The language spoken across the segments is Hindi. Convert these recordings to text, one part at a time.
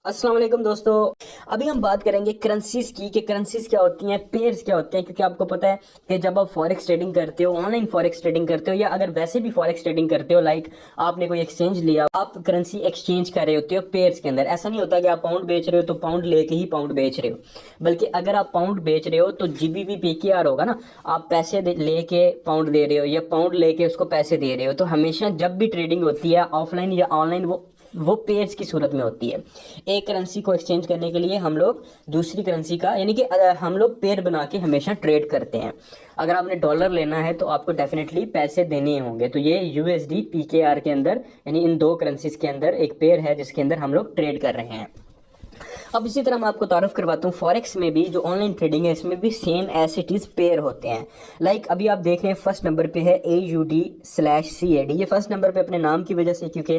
अस्सलाम वालेकुम दोस्तों। अभी हम बात करेंगे करेंसीज की कि करेंसीज क्या होती हैं, पेयर्स क्या होते हैं। क्योंकि आपको पता है कि जब आप फॉरेक्स ट्रेडिंग करते हो, ऑनलाइन फॉरेक्स ट्रेडिंग करते हो या अगर वैसे भी फॉरेक्स ट्रेडिंग करते हो, लाइक आपने कोई एक्सचेंज लिया, आप करेंसी एक्सचेंज कर रहे होते हो पेयर्स के अंदर। ऐसा नहीं होता कि आप पाउंड बेच रहे हो तो पाउंड लेके ही पाउंड बेच रहे हो, बल्कि अगर आप पाउंड बेच रहे हो तो जीबीपी पीकेआर होगा ना, आप पैसे लेके पाउंड दे रहे हो या पाउंड लेके उसको पैसे दे रहे हो। तो हमेशा जब भी ट्रेडिंग होती है ऑफलाइन या ऑनलाइन, वो पेयर्स की सूरत में होती है। एक करेंसी को एक्सचेंज करने के लिए हम लोग दूसरी करेंसी का यानी कि हम लोग पेयर बना के हमेशा ट्रेड करते हैं। अगर आपने डॉलर लेना है तो आपको डेफिनेटली पैसे देने होंगे। तो ये यूएसडी पीकेआर के अंदर यानी इन दो करेंसीज के अंदर एक पेयर है जिसके अंदर हम लोग ट्रेड कर रहे हैं। अब इसी तरह मैं आपको तारुफ करवाता हूँ, फॉरेक्स में भी जो ऑनलाइन ट्रेडिंग है इसमें भी same as it is pair होते हैं। लाइक अभी आप देख रहे हैं फर्स्ट नंबर पे है AUD/CAD। ये फर्स्ट नंबर पे अपने नाम की वजह से, क्योंकि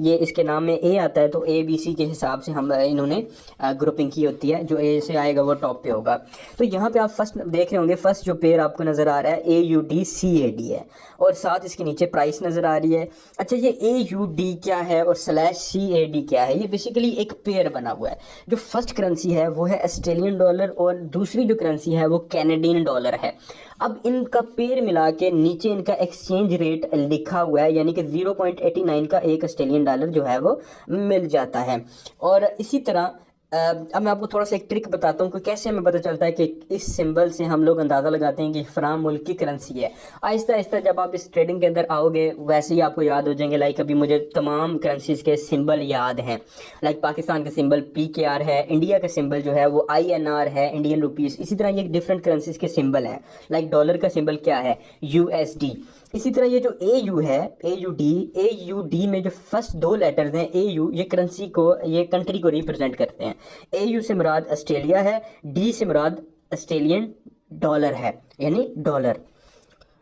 ये इसके नाम में ए आता है तो ABC के हिसाब से हम इन्होंने ग्रुपिंग की होती है। जो ए से आएगा वो टॉप पे होगा। तो यहाँ पे आप फर्स्ट देख रहे होंगे, फर्स्ट जो पेयर आपको नज़र आ रहा है AUD/CAD है और साथ इसके नीचे प्राइस नज़र आ रही है। अच्छा, ये AUD क्या है और /CAD क्या है? ये बेसिकली एक पेयर बना हुआ है। जो फर्स्ट करेंसी है वो है ऑस्ट्रेलियन डॉलर और दूसरी जो करेंसी है वो कैनेडियन डॉलर है। अब इनका पेयर मिला के नीचे इनका एक्सचेंज रेट लिखा हुआ है, यानी कि 0.89 का एक ऑस्ट्रेलियन डॉलर जो है वो मिल जाता है। और इसी तरह अब मैं आपको थोड़ा सा एक ट्रिक बताता हूँ कि कैसे हमें पता चलता है कि इस सिंबल से हम लोग अंदाज़ा लगाते हैं कि फलां मुल्क की करेंसी है। आहिस्ता आहिस्ता जब आप इस ट्रेडिंग के अंदर आओगे वैसे ही आपको याद हो जाएंगे। लाइक अभी मुझे तमाम करेंसीज के सिंबल याद हैं। लाइक पाकिस्तान का सिंबल PKR है, इंडिया का सिंबल जो है वो INR है, इंडियन रुपीज़। इसी तरह ये डिफरेंट करेंसीज के सिंबल हैं। लाइक डॉलर का सिंबल क्या है? USD। इसी तरह ये जो AU है, AUD में जो फर्स्ट दो लेटर्स हैं AU, ये करेंसी को, ये कंट्री को रिप्रेजेंट करते हैं। AU से मुराद ऑस्ट्रेलिया है, D से मुराद ऑस्ट्रेलियन डॉलर है यानी डॉलर।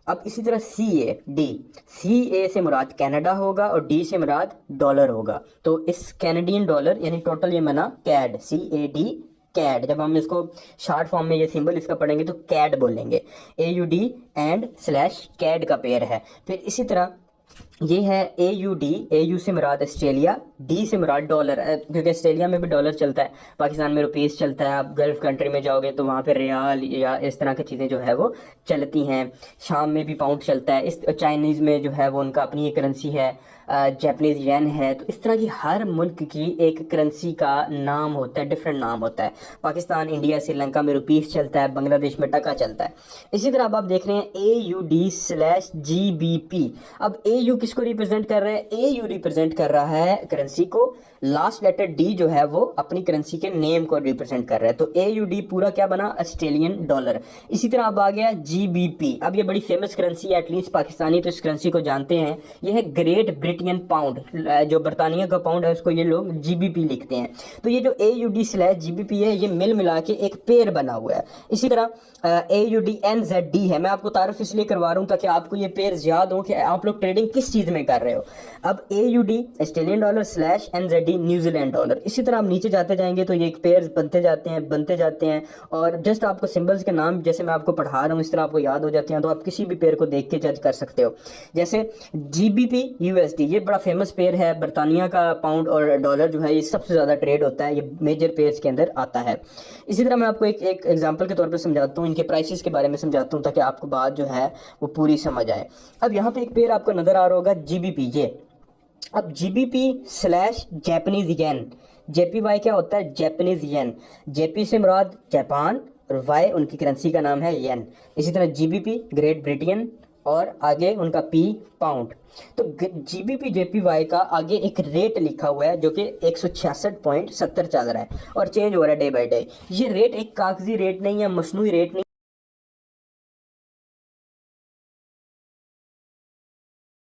अब इसी तरह CA से मुराद कनाडा होगा और D से मुराद डॉलर होगा। तो इस कैनेडियन डॉलर यानी टोटल ये बना CAD, कैड। जब हम इसको शॉर्ट फॉर्म में ये सिंबल इसका पढ़ेंगे तो कैड बोलेंगे। AUD एंड /CAD का पेयर है। फिर इसी तरह ये है AUD, AU से मुराद ऑस्ट्रेलिया, D से मुराद डॉलर, क्योंकि ऑस्ट्रेलिया में भी डॉलर चलता है, पाकिस्तान में रुपीस चलता है। आप गल्फ कंट्री में जाओगे तो वहाँ पे रियाल या इस तरह की चीज़ें जो है वो चलती हैं। शाम में भी पाउंड चलता है। इस चाइनीज़ में जो है वो उनका अपनी एक करेंसी है, जैपनीज़ येन है। तो इस तरह की हर मुल्क की एक करेंसी का नाम होता है, डिफरेंट नाम होता है। पाकिस्तान, इंडिया, श्रीलंका में रुपीस चलता है, बांग्लादेश में टका चलता है। इसी तरह अब आप देख रहे हैं AUD/GBP। अब AU किसको रिप्रेजेंट कर रहा है? AU रिप्रेजेंट कर रहा है करेंसी को, लास्ट लेटर D जो है वो अपनी करेंसी के नेम को रिप्रेजेंट कर रहा है। तो AUD पूरा क्या बना? Australian dollar. इसी तरह अब आ गया GBP। अब ये बड़ी फेमस करेंसी है, एटलीस्ट पाकिस्तानी तो इस करेंसी को जानते हैं। ये है ग्रेट ब्रिटेन पाउंड। जो बरतानिया का पाउंड है उसको ये लोग GBP लिखते हैं। तो ये जो AUD/GBP है ये मिल मिला के एक पेयर बना हुआ है। इसी तरह AUDNZD है। मैं आपको तारुफ इसलिए करवा रहा हूँ ताकि आपको ये पेयर्स याद हो कि आप लोग ट्रेडिंग किस चीज़ में कर रहे हो। अब AUD Australian dollar /NZD New Zealand dollar. इसी तरह आप नीचे जाते जाएंगे तो ये एक पेयर्स बनते जाते हैं और जस्ट आपको सिंबल्स के नाम जैसे मैं आपको पढ़ा रहा हूँ इस तरह आपको याद हो जाते हैं। तो आप किसी भी पेयर को देख के जज कर सकते हो। जैसे GBP USD, ये बड़ा फेमस पेयर है। बरतानिया का पाउंड और डॉलर जो है ये सबसे ज़्यादा ट्रेड होता है, ये मेजर पेयर्स के अंदर आता है। इसी तरह मैं आपको एक एग्जांपल के तौर पर समझाता हूँ, इनके प्राइसेस के बारे में समझाता हूँ ताकि आपको बात जो है वो पूरी समझ आए। अब यहाँ पे एक पेयर आपको नज़र आ रहा होगा GBP। ये अब GBP/जैपनीज येन, JPY क्या होता है? जैपनीज येन। JP से मुराद जापान और Y उनकी करेंसी का नाम है येन। इसी तरह GBP ग्रेट ब्रिटेन और आगे उनका P पाउंड। तो GBP JPY का आगे एक रेट लिखा हुआ है जो कि 166.70 चल रहा है और चेंज हो रहा है डे बाय डे। ये रेट एक कागजी रेट नहीं है, मसनूई रेट नहीं।